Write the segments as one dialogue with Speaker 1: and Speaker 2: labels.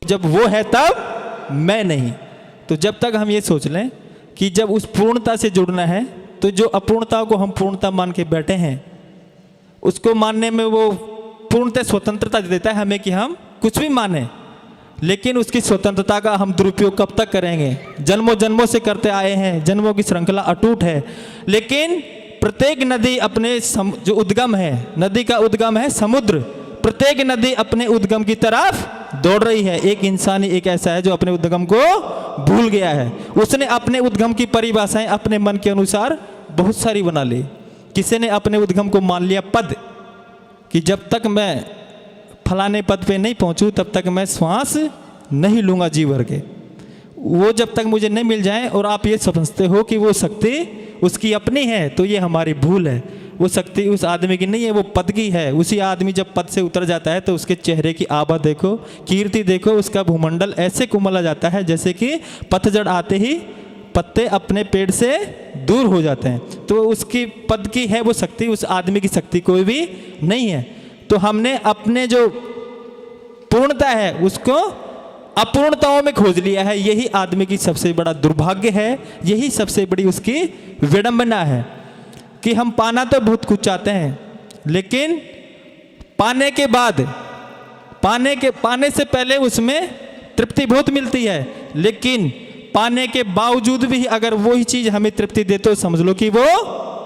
Speaker 1: जब वो है तब मैं नहीं। तो जब तक हम ये सोच लें कि जब उस पूर्णता से जुड़ना है, तो जो अपूर्णता को हम पूर्णता मान के बैठे हैं, उसको मानने में वो पूर्णतः स्वतंत्रता देता है हमें कि हम कुछ भी माने। लेकिन उसकी स्वतंत्रता का हम दुरुपयोग कब तक करेंगे? जन्मों जन्मों से करते आए हैं, जन्मों की श्रृंखला अटूट है। लेकिन प्रत्येक नदी अपने जो उद्गम है, नदी का उद्गम है समुद्र, प्रत्येक नदी अपने उद्गम की तरफ दौड़ रही है। एक इंसान ही एक ऐसा है जो अपने उद्गम को भूल गया है। उसने अपने उद्गम की परिभाषाएं अपने मन के अनुसार बहुत सारी बना ली। किसी ने अपने उद्गम को मान लिया पद, कि जब तक मैं फलाने पद पे नहीं पहुंचूं तब तक मैं श्वास नहीं लूंगा जी भर के। वो जब तक मुझे नहीं मिल जाए और आप ये समझते हो कि वो शक्ति उसकी अपनी है, तो ये हमारी भूल है। वो शक्ति उस आदमी की नहीं है, वो पद की है। उसी आदमी जब पद से उतर जाता है तो उसके चेहरे की आभा देखो, कीर्ति देखो, उसका भूमंडल ऐसे कोमला जाता है जैसे कि पतझड़ आते ही पत्ते अपने पेड़ से दूर हो जाते हैं। तो उसकी पद की है वो शक्ति, उस आदमी की शक्ति कोई भी नहीं है। तो हमने अपने जो पूर्णता है उसको अपूर्णताओं में खोज लिया है। यही आदमी की सबसे बड़ा दुर्भाग्य है, यही सबसे बड़ी उसकी विडंबना है कि हम पाना तो बहुत कुछ चाहते हैं, लेकिन पाने के बाद पाने से पहले उसमें तृप्ति बहुत मिलती है, लेकिन पाने के बावजूद भी अगर वही चीज हमें तृप्ति दे तो समझ लो कि वो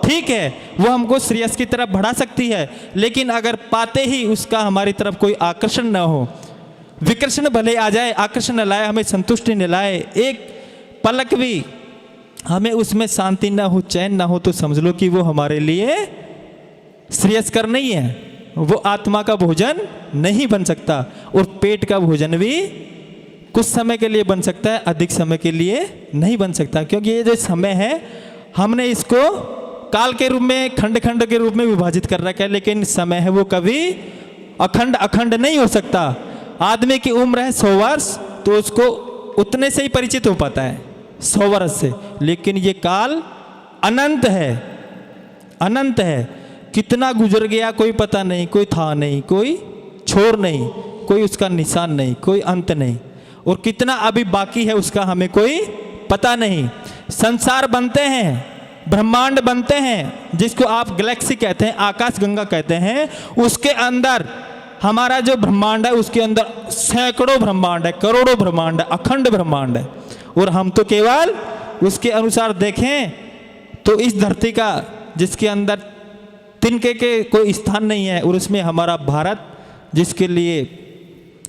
Speaker 1: ठीक है, वो हमको श्रेयस की तरफ बढ़ा सकती है। लेकिन अगर पाते ही उसका हमारी तरफ कोई आकर्षण न हो, विकर्षण भले आ जाए, आकर्षण न लाए, हमें संतुष्टि न लाए, एक पलक भी हमें उसमें शांति ना हो, चैन ना हो, तो समझ लो कि वो हमारे लिए श्रेयस्कर नहीं है। वो आत्मा का भोजन नहीं बन सकता। और पेट का भोजन भी कुछ समय के लिए बन सकता है, अधिक समय के लिए नहीं बन सकता। क्योंकि ये जो समय है हमने इसको काल के रूप में, खंड खंड के रूप में विभाजित कर रखा है, लेकिन समय है वो कभी अखंड नहीं हो सकता। आदमी की उम्र है 100 वर्ष, तो उसको उतने से ही परिचित हो पाता है 100 वर्ष से। लेकिन ये काल अनंत है, अनंत है। कितना गुजर गया कोई पता नहीं, कोई था नहीं, कोई छोर नहीं, कोई उसका निशान नहीं, कोई अंत नहीं। और कितना अभी बाकी है उसका हमें कोई पता नहीं। संसार बनते हैं, ब्रह्मांड बनते हैं, जिसको आप गैलेक्सी कहते हैं, आकाश गंगा कहते हैं। उसके अंदर हमारा जो ब्रह्मांड है, उसके अंदर सैकड़ों ब्रह्मांड है, करोड़ों ब्रह्मांड है, अखंड ब्रह्मांड है। और हम तो केवल उसके अनुसार देखें तो इस धरती का, जिसके अंदर तिनके के कोई स्थान नहीं है, और उसमें हमारा भारत, जिसके लिए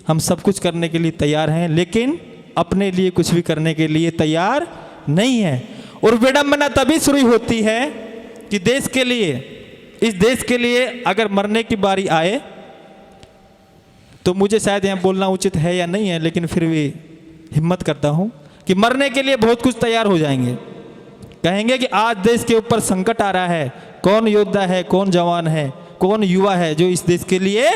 Speaker 1: हम सब कुछ करने के लिए तैयार हैं, लेकिन अपने लिए कुछ भी करने के लिए तैयार नहीं है। और विडंबना तभी शुरू होती है कि देश के लिए, इस देश के लिए अगर मरने की बारी आए, तो मुझे शायद यहाँ बोलना उचित है या नहीं है, लेकिन फिर भी हिम्मत करता हूँ कि मरने के लिए बहुत कुछ तैयार हो जाएंगे। कहेंगे कि आज देश के ऊपर संकट आ रहा है, कौन योद्धा है, कौन जवान है, कौन युवा है जो इस देश के लिए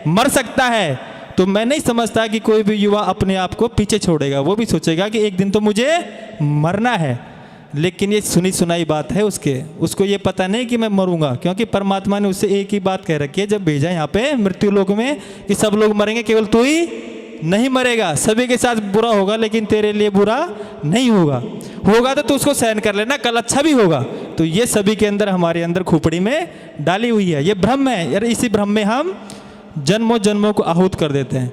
Speaker 1: मर सकता है। तो मैं नहीं समझता कि कोई भी युवा अपने आप को पीछे छोड़ेगा। वो भी सोचेगा कि एक दिन तो मुझे मरना है। लेकिन ये सुनी सुनाई बात है उसको ये पता नहीं कि मैं मरूंगा, क्योंकि परमात्मा ने उससे एक ही बात कह रखी है जब भेजा यहाँ पे मृत्यु लोक में, कि सब लोग मरेंगे, केवल तू ही नहीं मरेगा। सभी के साथ बुरा होगा, लेकिन तेरे लिए बुरा नहीं होगा। तो तू उसको सहन कर लेना, कल अच्छा भी होगा। तो ये सभी के अंदर, हमारे अंदर खोपड़ी में डाली हुई है। ये भ्रम है यार, इसी भ्रम में हम जन्मों जन्मों को आहूत कर देते हैं।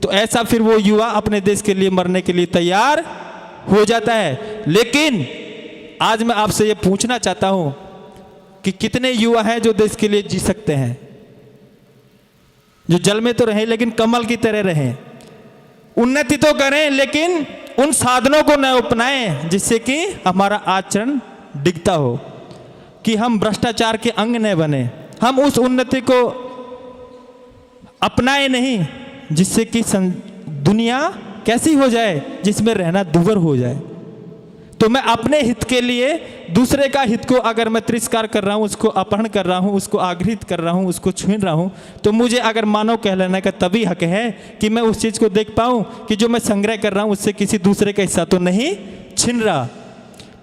Speaker 1: तो ऐसा फिर वो युवा अपने देश के लिए मरने के लिए तैयार हो जाता है। लेकिन आज मैं आपसे ये पूछना चाहता हूं कि कितने युवा हैं जो देश के लिए जी सकते हैं, जो जल में तो रहें लेकिन कमल की तरह रहें, उन्नति तो करें लेकिन उन साधनों को न अपनाएं जिससे कि हमारा आचरण डिगता हो, कि हम भ्रष्टाचार के अंग न बने, हम उस उन्नति को अपनाए नहीं जिससे कि दुनिया कैसी हो जाए, जिसमें रहना दुभर हो जाए। तो मैं अपने हित के लिए दूसरे का हित को अगर मैं तिरस्कार कर रहा हूँ, उसको अपहरण कर रहा हूँ, उसको आगृहित कर रहा हूँ, उसको छीन रहा हूँ, तो मुझे अगर मानव कहलाने का तभी हक है कि मैं उस चीज़ को देख पाऊँ कि जो मैं संग्रह कर रहा हूँ उससे किसी दूसरे का हिस्सा तो नहीं छीन रहा।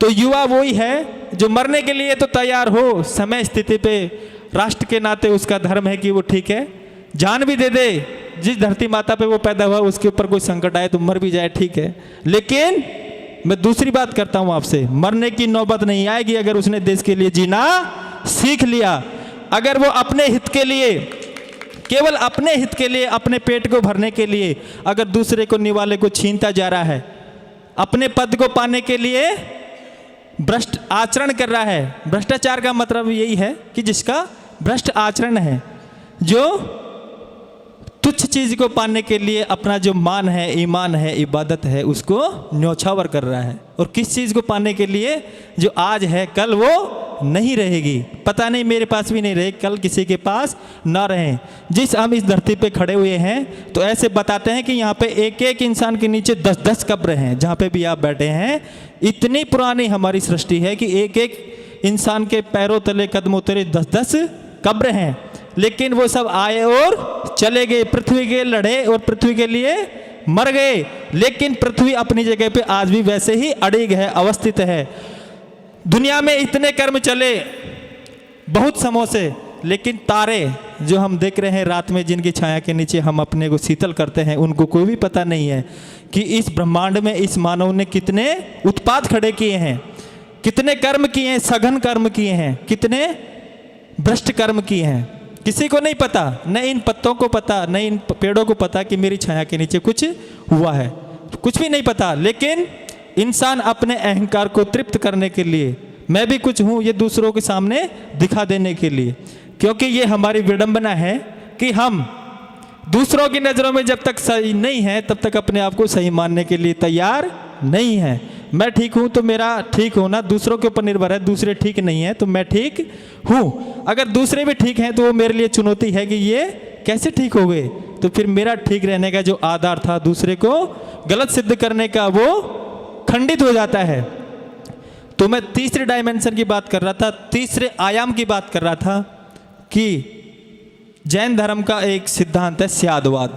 Speaker 1: तो युवा वही है जो मरने के लिए तो तैयार हो, समय स्थिति पे राष्ट्र के नाते उसका धर्म है कि वो ठीक है, जान भी दे दे, जिस धरती माता पे वो पैदा हुआ उसके ऊपर कोई संकट आए तो मर भी जाए, ठीक है, लेकिन मैं दूसरी बात करता हूं आपसे, मरने की नौबत नहीं आएगी अगर उसने देश के लिए जीना सीख लिया। अगर वो अपने हित के लिए, केवल अपने हित के लिए, अपने पेट को भरने के लिए अगर दूसरे को निवाले को छीनता जा रहा है, अपने पद को पाने के लिए भ्रष्ट आचरण कर रहा है। भ्रष्टाचार का मतलब यही है कि जिसका भ्रष्ट आचरण है, जो तुच्छ चीज को पाने के लिए अपना जो मान है, ईमान है, इबादत है, उसको न्योछावर कर रहा है। और किस चीज को पाने के लिए जो आज है कल वो नहीं रहेगी, पता नहीं मेरे पास भी नहीं रहे, कल किसी के पास ना रहे। जिस हम इस धरती पे खड़े हुए हैं तो ऐसे बताते हैं कि यहाँ पे एक एक इंसान के नीचे 10-10 कब्र हैं। जहाँ पे भी आप बैठे हैं, इतनी पुरानी हमारी सृष्टि है कि एक एक इंसान के पैरों तले, कदमों तले 10-10 कब्र हैं। लेकिन वो सब आए और चले गए, पृथ्वी के लड़े और पृथ्वी के लिए मर गए, लेकिन पृथ्वी अपनी जगह पे आज भी वैसे ही अड़िग है, अवस्थित है। दुनिया में इतने कर्म चले बहुत समय से, लेकिन तारे जो हम देख रहे हैं रात में, जिनकी छाया के नीचे हम अपने को शीतल करते हैं, उनको कोई भी पता नहीं है कि इस ब्रह्मांड में इस मानव ने कितने उत्पात खड़े किए हैं, कितने कर्म किए हैं, सघन कर्म किए हैं, कितने भ्रष्ट कर्म किए हैं। किसी को नहीं पता, न इन पत्तों को पता, न इन पेड़ों को पता कि मेरी छाया के नीचे कुछ हुआ है, कुछ भी नहीं पता। लेकिन इंसान अपने अहंकार को तृप्त करने के लिए, मैं भी कुछ हूँ, ये दूसरों के सामने दिखा देने के लिए, क्योंकि ये हमारी विडंबना है कि हम दूसरों की नज़रों में जब तक सही नहीं है तब तक अपने आप को सही मानने के लिए तैयार नहीं है। मैं ठीक हूँ तो मेरा ठीक होना दूसरों के ऊपर निर्भर है, दूसरे ठीक नहीं है तो मैं ठीक हूँ। अगर दूसरे भी ठीक हैं तो वो मेरे लिए चुनौती है कि ये कैसे ठीक हो गए, तो फिर मेरा ठीक रहने का जो आधार था दूसरे को गलत सिद्ध करने का, वो खंडित हो जाता है। तो मैं तीसरे डायमेंशन की बात कर रहा था, तीसरे आयाम की बात कर रहा था कि जैन धर्म का एक सिद्धांत है स्यादवाद,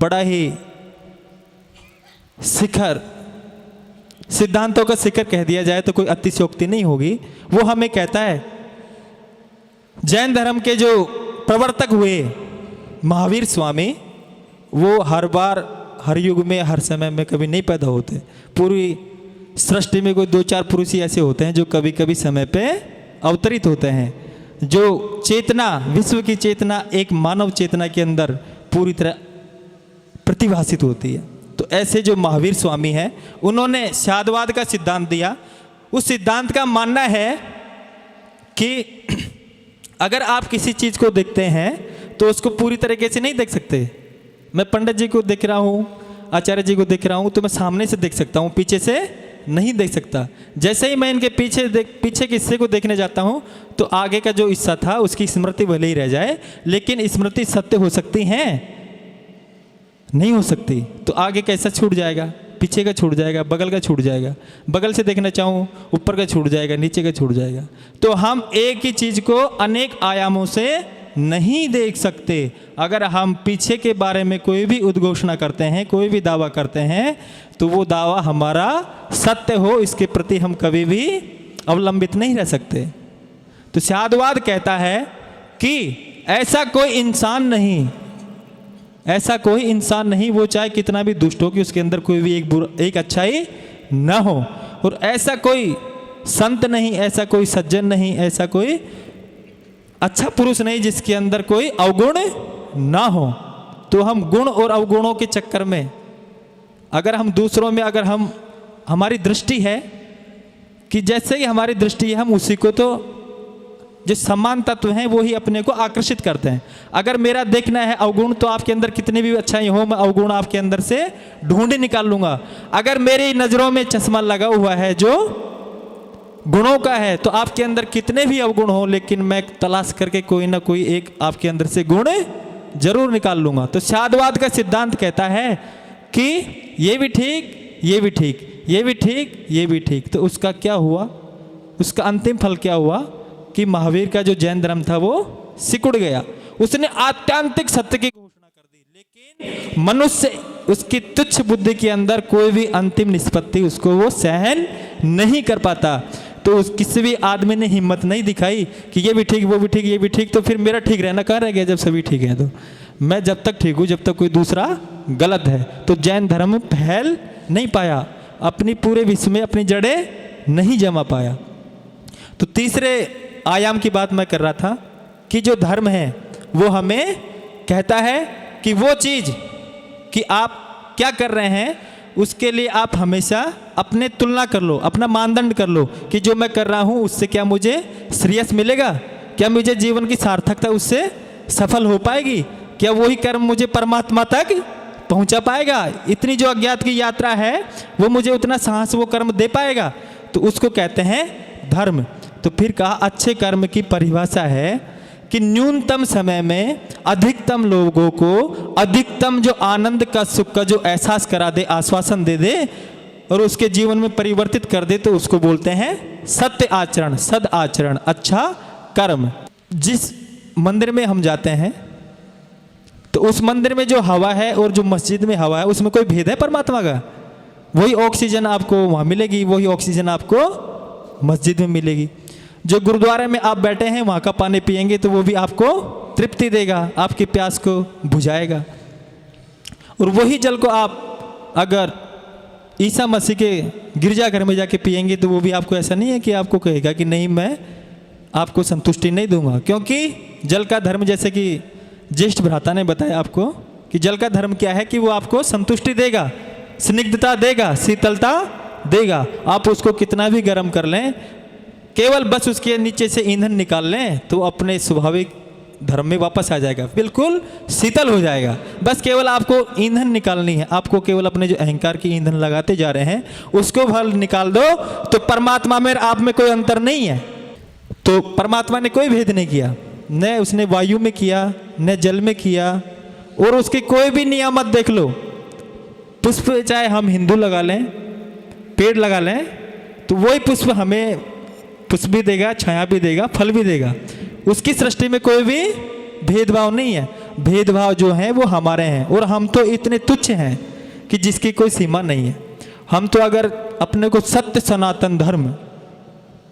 Speaker 1: बड़ा ही शिखर, सिद्धांतों का शिखर कह दिया जाए तो कोई अतिशयोक्ति नहीं होगी। वो हमें कहता है, जैन धर्म के जो प्रवर्तक हुए महावीर स्वामी, वो हर बार, हर युग में, हर समय में कभी नहीं पैदा होते। पूरी सृष्टि में कोई 2-4 पुरुष ही ऐसे होते हैं जो कभी कभी समय पे अवतरित होते हैं, जो चेतना, विश्व की चेतना एक मानव चेतना के अंदर पूरी तरह प्रतिभासित होती है। तो ऐसे जो महावीर स्वामी हैं, उन्होंने स्यादवाद का सिद्धांत दिया। उस सिद्धांत का मानना है कि अगर आप किसी चीज़ को देखते हैं तो उसको पूरी तरीके से नहीं देख सकते। मैं पंडित जी को देख रहा हूँ, आचार्य जी को देख रहा हूँ, तो मैं सामने से देख सकता हूँ, पीछे से नहीं देख सकता। जैसे ही मैं इनके पीछे के हिस्से को देखने जाता हूँ तो आगे का जो हिस्सा था उसकी स्मृति भले ही रह जाए, लेकिन स्मृति सत्य हो सकती है, नहीं हो सकती। तो आगे कैसा छूट जाएगा, पीछे का छूट जाएगा, बगल का छूट जाएगा, बगल से देखना चाहूँ ऊपर का छूट जाएगा, नीचे का छूट जाएगा। तो हम एक ही चीज़ को अनेक आयामों से नहीं देख सकते। अगर हम पीछे के बारे में कोई भी उद्घोषणा करते हैं, कोई भी दावा करते हैं, तो वो दावा हमारा सत्य हो, इसके प्रति हम कभी भी अवलंबित नहीं रह सकते। तो स्यादवाद कहता है कि ऐसा कोई इंसान नहीं, ऐसा कोई इंसान नहीं, वो चाहे कितना भी दुष्ट हो, कि उसके अंदर कोई भी एक अच्छाई न हो। और ऐसा कोई संत नहीं, ऐसा कोई सज्जन नहीं, ऐसा कोई अच्छा पुरुष नहीं जिसके अंदर कोई अवगुण ना हो। तो हम गुण और अवगुणों के चक्कर में, अगर हम दूसरों में, अगर हम, हमारी दृष्टि है कि जैसे ही हमारी दृष्टि है हम उसी को, तो जो समान तत्व हैं वो ही अपने को आकर्षित करते हैं। अगर मेरा देखना है अवगुण, तो आपके अंदर कितने भी अच्छाई हो, मैं अवगुण आपके अंदर से ढूंढ निकाल लूंगा। अगर मेरी नज़रों में चश्मा लगा हुआ है जो गुणों का है, तो आपके अंदर कितने भी अवगुण हो, लेकिन मैं तलाश करके कोई ना कोई एक आपके अंदर से गुण जरूर निकाल लूंगा। तो स्यादवाद का सिद्धांत कहता है कि ये भी ठीक, ये भी ठीक, ये भी ठीक, ये भी ठीक। तो उसका क्या हुआ, उसका अंतिम फल क्या हुआ कि महावीर का जो जैन धर्म था वो सिकुड़ गया। उसने आत्यांतिक सत्य की घोषणा कर दी, लेकिन मनुष्य उसकी तुच्छ बुद्धि के अंदर कोई भी अंतिम निष्पत्ति उसको वो सहन नहीं कर पाता। तो उस किसी भी आदमी ने हिम्मत नहीं दिखाई कि ये भी ठीक, वो भी ठीक, ये भी ठीक, तो फिर मेरा ठीक रहना कहाँ रह गया जब सभी ठीक है। तो मैं जब तक ठीक हूँ जब तक कोई दूसरा गलत है। तो जैन धर्म फैल नहीं पाया, अपनी पूरे विश्व में अपनी जड़ें नहीं जमा पाया। तो तीसरे आयाम की बात मैं कर रहा था कि जो धर्म है वो हमें कहता है कि वो चीज़ कि आप क्या कर रहे हैं उसके लिए आप हमेशा अपने तुलना कर लो, अपना मानदंड कर लो कि जो मैं कर रहा हूँ उससे क्या मुझे श्रेयस मिलेगा, क्या मुझे जीवन की सार्थकता उससे सफल हो पाएगी, क्या वही कर्म मुझे परमात्मा तक पहुँचा पाएगा, इतनी जो अज्ञात की यात्रा है वो मुझे उतना साहस वो कर्म दे पाएगा। तो उसको कहते हैं धर्म। तो फिर कहा अच्छे कर्म की परिभाषा है कि न्यूनतम समय में अधिकतम लोगों को अधिकतम जो आनंद का सुख का जो एहसास करा दे, आश्वासन दे दे और उसके जीवन में परिवर्तित कर दे, तो उसको बोलते हैं सत्य आचरण, सद आचरण, अच्छा कर्म। जिस मंदिर में हम जाते हैं तो उस मंदिर में जो हवा है और जो मस्जिद में हवा है उसमें कोई भेद है परमात्मा का? वही ऑक्सीजन आपको वहाँ मिलेगी, वही ऑक्सीजन आपको मस्जिद में मिलेगी। जो गुरुद्वारे में आप बैठे हैं वहाँ का पानी पिएंगे तो वो भी आपको तृप्ति देगा, आपकी प्यास को बुझाएगा। और वही जल को आप अगर ईसा मसीह के गिरजाघर में जाके पिएंगे तो वो भी आपको ऐसा नहीं है कि आपको कहेगा कि नहीं मैं आपको संतुष्टि नहीं दूंगा। क्योंकि जल का धर्म, जैसे कि ज्येष्ठ भ्राता ने बताया आपको कि जल का धर्म क्या है कि वो आपको संतुष्टि देगा, स्निग्धता देगा, शीतलता देगा। आप उसको कितना भी गर्म कर लें, केवल बस उसके नीचे से ईंधन निकाल लें तो अपने स्वाभाविक धर्म में वापस आ जाएगा, बिल्कुल शीतल हो जाएगा। बस केवल आपको ईंधन निकालनी है, आपको केवल अपने जो अहंकार की ईंधन लगाते जा रहे हैं उसको भल निकाल दो तो परमात्मा में आप में कोई अंतर नहीं है। तो परमात्मा ने कोई भेद नहीं किया, न उसने वायु में किया न जल में किया। और उसके कोई भी नियामत देख लो, पुष्प चाहे हम हिंदू लगा लें, पेड़ लगा लें, तो वही पुष्प हमें पुष्प भी देगा, छाया भी देगा, फल भी देगा। उसकी सृष्टि में कोई भी भेदभाव नहीं है। भेदभाव जो है वो हमारे हैं और हम तो इतने तुच्छ हैं कि जिसकी कोई सीमा नहीं है। हम तो अगर अपने को सत्य सनातन धर्म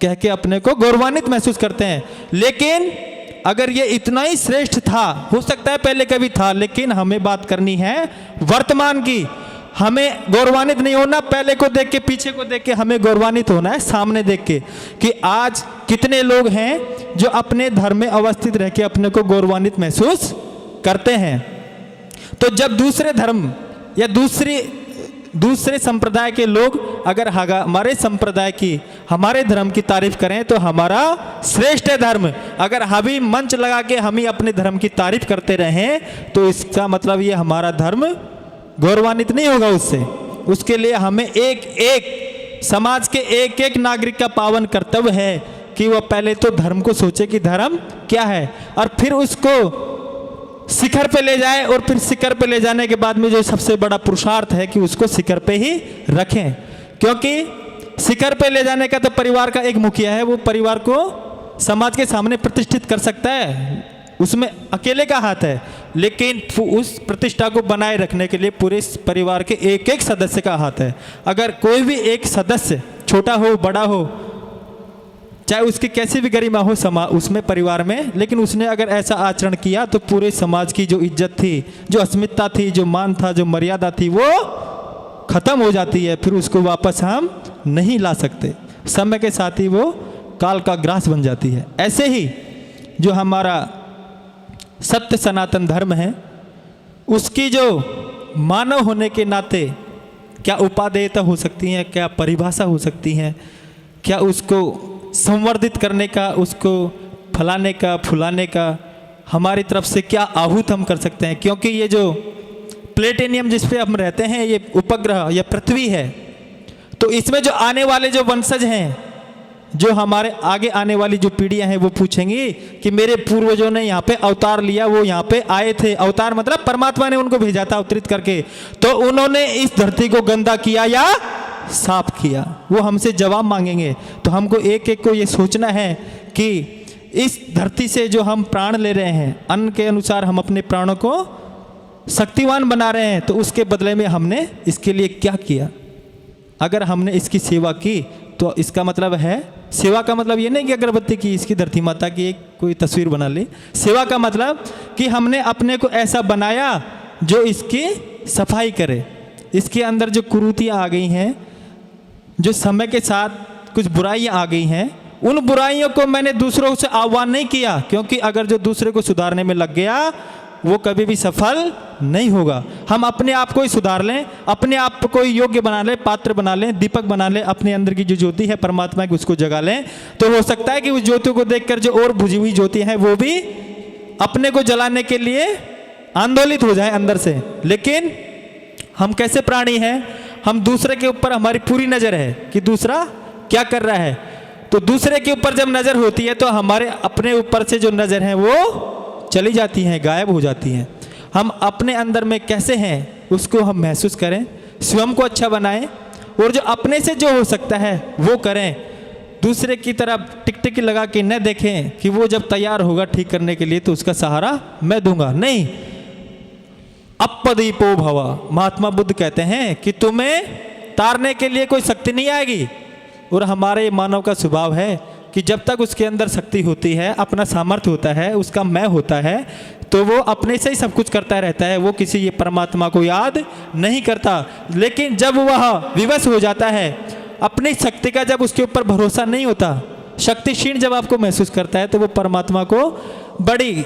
Speaker 1: कह के अपने को गौरवान्वित महसूस करते हैं, लेकिन अगर ये इतना ही श्रेष्ठ था, हो सकता है पहले कभी था, लेकिन हमें बात करनी है वर्तमान की। हमें गौरवान्वित नहीं होना पहले को देख के, पीछे को देख के, हमें गौरवान्वित होना है सामने देख के कि आज कितने लोग हैं जो अपने धर्म में अवस्थित रह के अपने को गौरवान्वित महसूस करते हैं। तो जब दूसरे धर्म या दूसरे संप्रदाय के लोग अगर हमारे संप्रदाय की, हमारे धर्म की तारीफ करें तो हमारा श्रेष्ठ धर्म, अगर हम ही मंच लगा के हम ही अपने धर्म की तारीफ करते रहें तो इसका मतलब ये हमारा धर्म गौरवान्वित नहीं होगा उससे। उसके लिए हमें एक एक समाज के एक एक नागरिक का पावन कर्तव्य है कि वह पहले तो धर्म को सोचे कि धर्म क्या है और फिर उसको शिखर पे ले जाए, और फिर शिखर पे ले जाने के बाद में जो सबसे बड़ा पुरुषार्थ है कि उसको शिखर पे ही रखें। क्योंकि शिखर पे ले जाने का तो परिवार का एक मुखिया है, वो परिवार को समाज के सामने प्रतिष्ठित कर सकता है, उसमें अकेले का हाथ है, लेकिन उस प्रतिष्ठा को बनाए रखने के लिए पूरे परिवार के एक एक सदस्य का हाथ है। अगर कोई भी एक सदस्य छोटा हो बड़ा हो, चाहे उसकी कैसी भी गरिमा हो उसमें परिवार में, लेकिन उसने अगर ऐसा आचरण किया तो पूरे समाज की जो इज्जत थी, जो अस्मिता थी, जो मान था, जो मर्यादा थी, वो खत्म हो जाती है। फिर उसको वापस हम नहीं ला सकते, समय के साथ ही वो काल का ग्रास बन जाती है। ऐसे ही जो हमारा सत्य सनातन धर्म है, उसकी जो मानव होने के नाते क्या उपादेयता हो सकती है, क्या परिभाषा हो सकती है, क्या उसको संवर्धित करने का, उसको फलाने का, फुलाने का हमारी तरफ से क्या आहूत हम कर सकते हैं। क्योंकि ये जो प्लेटेनियम जिस पे हम रहते हैं, ये उपग्रह या पृथ्वी है, तो इसमें जो आने वाले जो वंशज हैं, जो हमारे आगे आने वाली जो पीढ़ियां हैं, वो पूछेंगी कि मेरे पूर्वजों ने यहाँ पे अवतार लिया, वो यहाँ पे आए थे। अवतार मतलब परमात्मा ने उनको भेजा था अवतरित करके, तो उन्होंने इस धरती को गंदा किया या साफ किया, वो हमसे जवाब मांगेंगे। तो हमको एक एक को ये सोचना है कि इस धरती से जो हम प्राण ले रहे हैं, अन्न के अनुसार हम अपने प्राणों को शक्तिवान बना रहे हैं, तो उसके बदले में हमने इसके लिए क्या किया। अगर हमने इसकी सेवा की तो इसका मतलब है, सेवा का मतलब ये नहीं कि अगरबत्ती की इसकी धरती माता की एक कोई तस्वीर बना ली। सेवा का मतलब कि हमने अपने को ऐसा बनाया जो इसकी सफाई करे। इसके अंदर जो कुरीतियाँ आ गई हैं, जो समय के साथ कुछ बुराइयाँ आ गई हैं, उन बुराइयों को मैंने दूसरों से आह्वान नहीं किया, क्योंकि अगर जो दूसरे को सुधारने में लग गया वो कभी भी सफल नहीं होगा। हम अपने आप को ही सुधार लें, अपने आप को ही योग्य बना लें, पात्र बना लें, दीपक बना लें, अपने अंदर की जो ज्योति है परमात्मा की उसको जगा लें, तो हो सकता है कि उस ज्योति को देखकर जो और बुझी हुई ज्योति है वो भी अपने को जलाने के लिए आंदोलित हो जाए अंदर से। लेकिन हम कैसे प्राणी हैं, हम दूसरे के ऊपर हमारी पूरी नज़र है कि दूसरा क्या कर रहा है। तो दूसरे के ऊपर जब नज़र होती है तो हमारे अपने ऊपर से जो नज़र है वो चली जाती हैं, गायब हो जाती हैं। हम अपने अंदर में कैसे हैं उसको हम महसूस करें, स्वयं को अच्छा बनाएं और जो अपने से जो हो सकता है वो करें। दूसरे की तरफ टिकटिकी लगा के न देखें कि वो जब तैयार होगा ठीक करने के लिए तो उसका सहारा मैं दूंगा, नहीं। अपदीपो भव, महात्मा बुद्ध कहते हैं कि तुम्हें तारने के लिए कोई शक्ति नहीं आएगी। और हमारे मानव का स्वभाव है कि जब तक उसके अंदर शक्ति होती है, अपना सामर्थ्य होता है, उसका मैं होता है, तो वो अपने से ही सब कुछ करता रहता है, वो किसी ये परमात्मा को याद नहीं करता। लेकिन जब वह विवश हो जाता है, अपनी शक्ति का जब उसके ऊपर भरोसा नहीं होता, शक्तिहीन जब आपको महसूस करता है, तो वो परमात्मा को बड़ी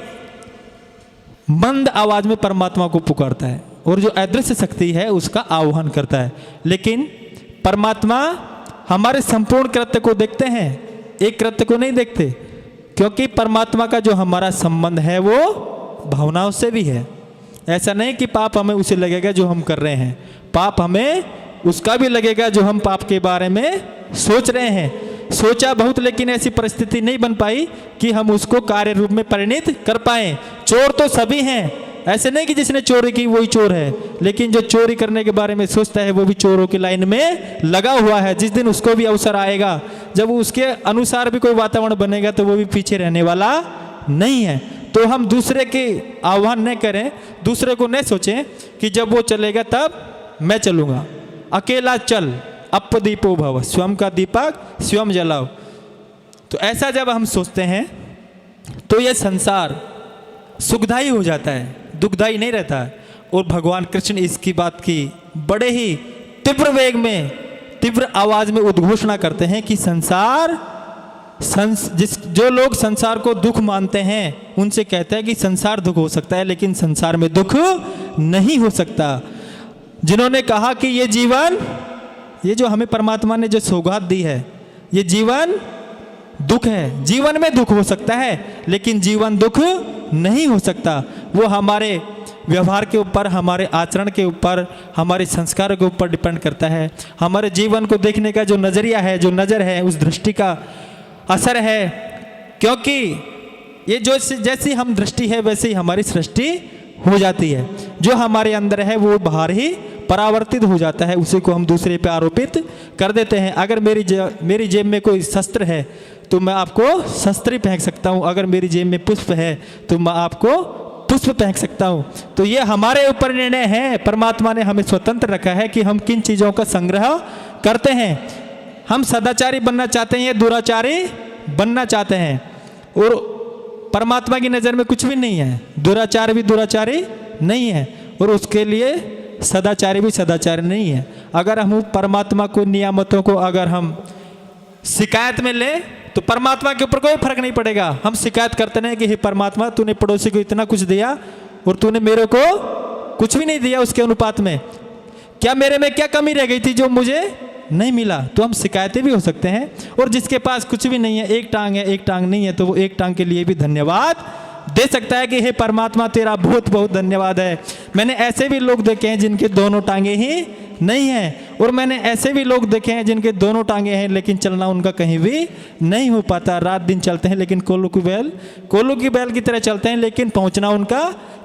Speaker 1: मंद आवाज में परमात्मा को पुकारता है और जो अदृश्य शक्ति है उसका आह्वान करता है। लेकिन परमात्मा हमारे संपूर्ण कृत्य को देखते हैं, एक कृत्य को नहीं देखते, क्योंकि परमात्मा का जो हमारा संबंध है वो भावनाओं से भी है। ऐसा नहीं कि पाप हमें उसे लगेगा जो हम कर रहे हैं, पाप हमें उसका भी लगेगा जो हम पाप के बारे में सोच रहे हैं। सोचा बहुत, लेकिन ऐसी परिस्थिति नहीं बन पाई कि हम उसको कार्य रूप में परिणित कर पाए। चोर तो सभी हैं, ऐसे नहीं कि जिसने चोरी की वही चोर है, लेकिन जो चोरी करने के बारे में सोचता है वो भी चोरों की लाइन में लगा हुआ है। जिस दिन उसको भी अवसर आएगा, जब उसके अनुसार भी कोई वातावरण बनेगा, तो वो भी पीछे रहने वाला नहीं है। तो हम दूसरे के आह्वान न करें, दूसरे को न सोचें कि जब वो चलेगा तब मैं चलूँगा। अकेला चल, अपदीपो भव, स्वयं का दीपक स्वयं जलाओ। तो ऐसा जब हम सोचते हैं तो यह संसार सुखदायी हो जाता है, दुखदायी नहीं रहता है। और भगवान कृष्ण इसकी बात की बड़े ही तीव्र वेग में, तीव्र आवाज में उद्घोषणा करते हैं कि संसार जो लोग संसार को दुख मानते हैं उनसे कहते हैं कि संसार दुख हो सकता है, लेकिन संसार में दुख नहीं हो सकता। जिन्होंने कहा कि ये जीवन, ये जो हमें परमात्मा ने जो सौगात दी है, ये जीवन दुख है, जीवन में दुख हो सकता है लेकिन जीवन दुख नहीं हो सकता। वो हमारे व्यवहार के ऊपर, हमारे आचरण के ऊपर, हमारे संस्कारों के ऊपर डिपेंड करता है। हमारे जीवन को देखने का जो नज़रिया है, जो नज़र है, उस दृष्टि का असर है। क्योंकि ये जो जैसी हम दृष्टि है वैसे ही हमारी सृष्टि हो जाती है। जो हमारे अंदर है वो बाहर ही परावर्तित हो जाता है, उसी को हम दूसरे पे आरोपित कर देते हैं। अगर मेरी जेब में कोई शस्त्र है तो मैं आपको शस्त्र ही फेंक सकता हूँ, अगर मेरी जेब में पुष्प है तो मैं आपको पुष्प फेंक सकता हूँ। तो ये हमारे ऊपर निर्णय है। परमात्मा ने हमें स्वतंत्र रखा है कि हम किन चीज़ों का संग्रह करते हैं। हम सदाचारी बनना चाहते हैं या दुराचारी बनना चाहते हैं। और परमात्मा की नज़र में कुछ भी नहीं है, दुराचार भी दुराचारी नहीं है और उसके लिए सदाचारी भी सदाचारी नहीं है। अगर हम परमात्मा को नियामतों को अगर हम शिकायत में ले तो परमात्मा के ऊपर कोई फर्क नहीं पड़ेगा। हम शिकायत करते हैं कि हे परमात्मा, तूने पड़ोसी को इतना कुछ दिया और तूने मेरे को कुछ भी नहीं दिया उसके अनुपात में, क्या मेरे में क्या कमी रह गई थी जो मुझे नहीं मिला। तो हम शिकायतें भी हो सकते हैं। और जिसके पास कुछ भी नहीं है, एक टांग है एक टांग नहीं है, तो वो एक टांग के लिए भी धन्यवाद दे सकता है कि हे परमात्मा तेरा बहुत बहुत धन्यवाद है। मैंने ऐसे भी लोग देखे हैं जिनके दोनों टांगे ही नहीं हैं, और मैंने ऐसे भी लोग देखे हैं जिनके दोनों टांगे हैं लेकिन चलना उनका कहीं भी नहीं हो पाता। रात दिन चलते हैं लेकिन कोल्हू की बैल की तरह चलते हैं, लेकिन पहुंचना उनका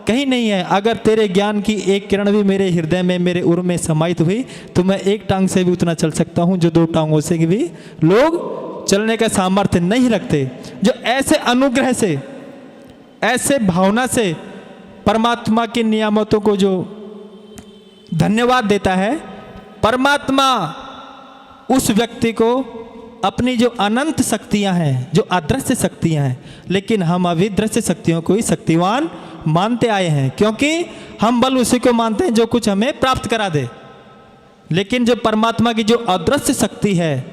Speaker 1: कहीं नहीं है। अगर तेरे ज्ञान की एक किरण भी मेरे हृदय में, मेरे उर में समाहित हुई तो मैं एक टांग से भी उतना चल सकता हूँ जो दो टांगों से भी लोग चलने का सामर्थ्य नहीं रखते। जो ऐसे अनुग्रह से, ऐसे भावना से परमात्मा की नियामतों को जो धन्यवाद देता है, परमात्मा उस व्यक्ति को अपनी जो अनंत शक्तियां हैं, जो अदृश्य शक्तियां हैं, लेकिन हम अभी दृश्य शक्तियों को ही शक्तिवान मानते आए हैं, क्योंकि हम बल उसी को मानते हैं जो कुछ हमें प्राप्त करा दे। लेकिन जो परमात्मा की जो अदृश्य शक्ति है,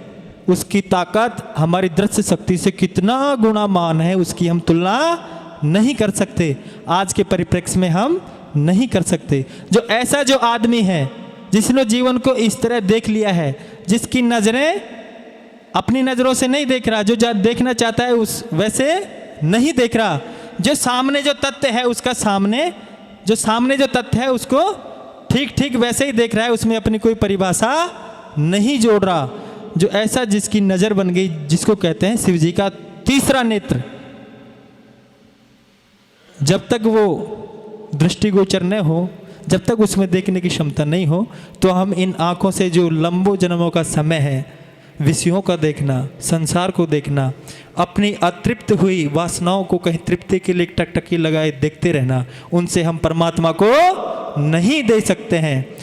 Speaker 1: उसकी ताकत हमारी दृश्य शक्ति से कितना गुना मान है, उसकी हम तुलना नहीं कर सकते। आज के परिप्रेक्ष्य में हम नहीं कर सकते। जो ऐसा जो आदमी है जिसने जीवन को इस तरह देख लिया है, जिसकी नज़रें अपनी नज़रों से नहीं देख रहा, जो देखना चाहता है उस वैसे नहीं देख रहा, जो सामने जो तथ्य है उसका सामने जो तथ्य है उसको ठीक ठीक वैसे ही देख रहा है, उसमें अपनी कोई परिभाषा नहीं जोड़ रहा। जो ऐसा जिसकी नज़र बन गई, जिसको कहते हैं शिव जी का तीसरा नेत्र, जब तक वो दृष्टिगोचर न हो, जब तक उसमें देखने की क्षमता नहीं हो, तो हम इन आँखों से जो लंबों जन्मों का समय है, विषयों का देखना, संसार को देखना, अपनी अतृप्त हुई वासनाओं को कहीं तृप्ति के लिए टकटकी लगाए देखते रहना, उनसे हम परमात्मा को नहीं दे सकते हैं।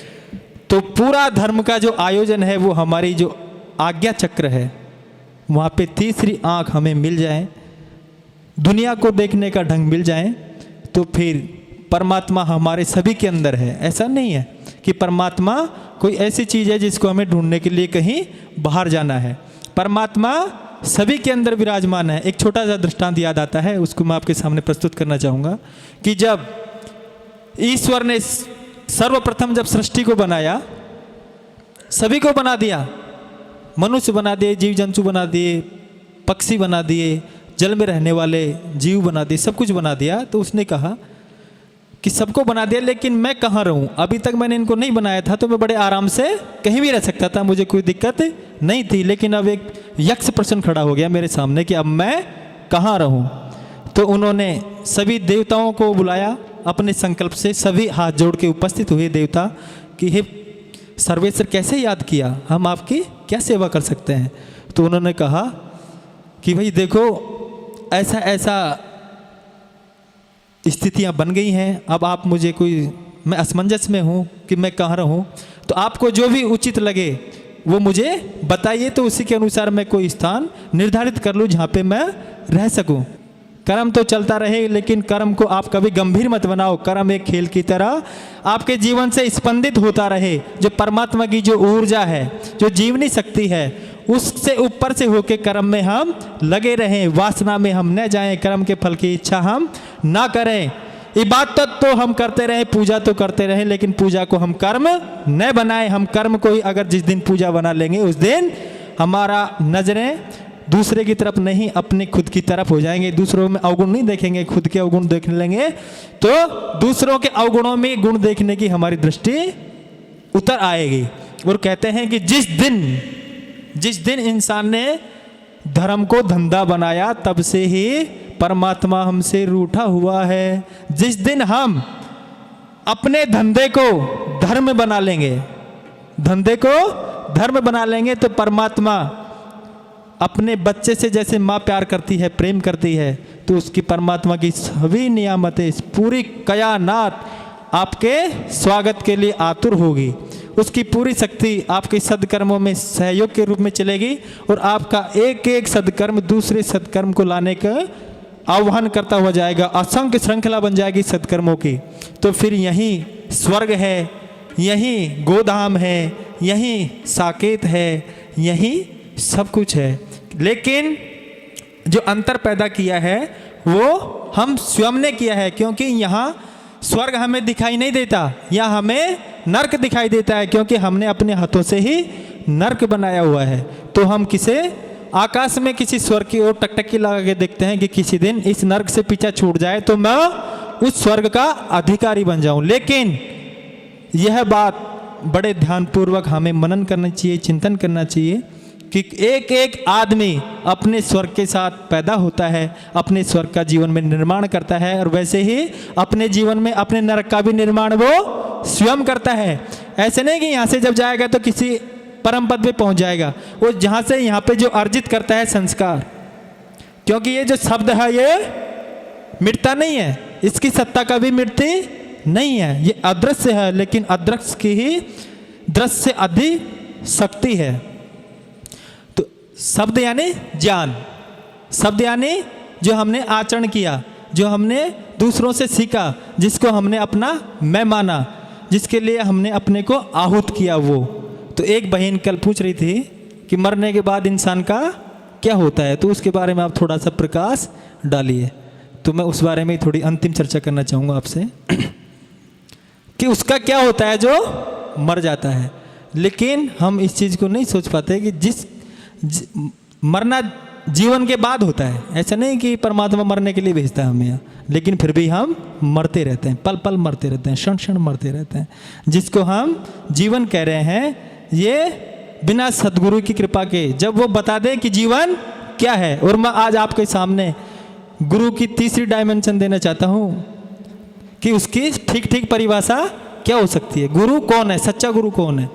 Speaker 1: तो पूरा धर्म का जो आयोजन है वो हमारी जो आज्ञा चक्र है, वहाँ पे तीसरी आँख हमें मिल जाए, दुनिया को देखने का ढंग मिल जाए, तो फिर परमात्मा हमारे सभी के अंदर है। ऐसा नहीं है कि परमात्मा कोई ऐसी चीज़ है जिसको हमें ढूंढने के लिए कहीं बाहर जाना है। परमात्मा सभी के अंदर विराजमान है। एक छोटा सा दृष्टांत याद आता है, उसको मैं आपके सामने प्रस्तुत करना चाहूँगा कि जब ईश्वर ने सर्वप्रथम जब सृष्टि को बनाया, सभी को बना दिया, मनुष्य बना दिए, जीव जंतु बना दिए, पक्षी बना दिए, जल में रहने वाले जीव बना दिए, सब कुछ बना दिया। तो उसने कहा कि सबको बना दिया, लेकिन मैं कहाँ रहूँ? अभी तक मैंने इनको नहीं बनाया था, तो मैं बड़े आराम से कहीं भी रह सकता था, मुझे कोई दिक्कत नहीं थी। लेकिन अब एक यक्ष प्रश्न खड़ा हो गया मेरे सामने कि अब मैं कहाँ रहूँ? तो उन्होंने सभी देवताओं को बुलाया अपने संकल्प से, सभी हाथ जोड़ के उपस्थित हुए देवता कि हे सर्वेश्वर, कैसे याद किया, हम आपकी क्या सेवा कर सकते हैं? तो उन्होंने कहा कि भाई देखो, ऐसा ऐसा स्थितियां बन गई हैं, अब आप मुझे मैं असमंजस में हूँ कि मैं कहाँ रहूँ, तो आपको जो भी उचित लगे वो मुझे बताइए, तो उसी के अनुसार मैं कोई स्थान निर्धारित कर लूँ जहाँ पे मैं रह सकूँ। कर्म तो चलता रहे, लेकिन कर्म को आप कभी गंभीर मत बनाओ। कर्म एक खेल की तरह आपके जीवन से स्पंदित होता रहे। जो परमात्मा की जो ऊर्जा है, जो जीवनी शक्ति है, उससे ऊपर से होके कर्म में हम लगे रहें, वासना में हम न जाएं, कर्म के फल की इच्छा हम ना करें। इबादत तो हम करते रहें, पूजा तो करते रहें, लेकिन पूजा को हम कर्म न बनाएं। हम कर्म को ही अगर जिस दिन पूजा बना लेंगे, उस दिन हमारा नजरें दूसरे की तरफ नहीं, अपने खुद की तरफ हो जाएंगे। दूसरों में अवगुण नहीं देखेंगे, खुद के अवगुण देख लेंगे, तो दूसरों के अवगुणों में गुण देखने की हमारी दृष्टि उतर आएगी। और कहते हैं कि जिस दिन इंसान ने धर्म को धंधा बनाया, तब से ही परमात्मा हमसे रूठा हुआ है। जिस दिन हम अपने धंधे को धर्म बना लेंगे, तो परमात्मा अपने बच्चे से जैसे माँ प्यार करती है, प्रेम करती है, तो उसकी परमात्मा की सभी नियामतें, पूरी कायनात आपके स्वागत के लिए आतुर होगी। उसकी पूरी शक्ति आपके सद्कर्मों में सहयोग के रूप में चलेगी, और आपका एक एक सद्कर्म दूसरे सद्कर्म को लाने का आह्वान करता हुआ जाएगा। असंख्य श्रृंखला बन जाएगी सद्कर्मों की। तो फिर यहीं स्वर्ग है, यहीं गोधाम है, यहीं साकेत है, यहीं सब कुछ है। लेकिन जो अंतर पैदा किया है वो हम स्वयं ने किया है, क्योंकि यहाँ स्वर्ग हमें दिखाई नहीं देता, यहाँ हमें नरक दिखाई देता है, क्योंकि हमने अपने हाथों से ही नरक बनाया हुआ है। तो हम आकाश में किसी स्वर्ग की ओर टकटकी लगा के देखते हैं कि किसी दिन इस नरक से पीछा छूट जाए तो मैं उस स्वर्ग का अधिकारी बन जाऊं। लेकिन यह बात बड़े ध्यानपूर्वक हमें मनन करना चाहिए, चिंतन करना चाहिए कि एक एक आदमी अपने स्वर्ग के साथ पैदा होता है, अपने स्वर्ग का जीवन में निर्माण करता है, और वैसे ही अपने जीवन में अपने नरक का भी निर्माण वो स्वयं करता है। ऐसे नहीं कि यहाँ से जब जाएगा तो किसी परम पद पे पहुँच जाएगा। वो जहाँ से यहाँ पे जो अर्जित करता है संस्कार, क्योंकि ये जो शब्द है ये मिटता नहीं है, इसकी सत्ता कभी मिटती नहीं है। ये अदृश्य है, लेकिन अदृश्य की ही दृश्य से अधिक शक्ति है। तो शब्द यानी ज्ञान, शब्द यानी जो हमने आचरण किया, जो हमने दूसरों से सीखा, जिसको हमने अपना मैं माना, जिसके लिए हमने अपने को आहूत किया वो। तो एक बहन कल पूछ रही थी कि मरने के बाद इंसान का क्या होता है, तो उसके बारे में आप थोड़ा सा प्रकाश डालिए। तो मैं उस बारे में थोड़ी अंतिम चर्चा करना चाहूँगा आपसे कि उसका क्या होता है जो मर जाता है। लेकिन हम इस चीज़ को नहीं सोच पाते कि मरना जीवन के बाद होता है। ऐसा नहीं कि परमात्मा मरने के लिए भेजता है हमें यहाँ, लेकिन फिर भी हम मरते रहते हैं, पल पल मरते रहते हैं, क्षण क्षण मरते रहते हैं। जिसको हम जीवन कह रहे हैं, ये बिना सदगुरु की कृपा के, जब वो बता दे कि जीवन क्या है। और मैं आज आपके सामने गुरु की तीसरी डायमेंशन देना चाहता हूँ कि उसकी ठीक ठीक परिभाषा क्या हो सकती है। गुरु कौन है, सच्चा गुरु कौन है।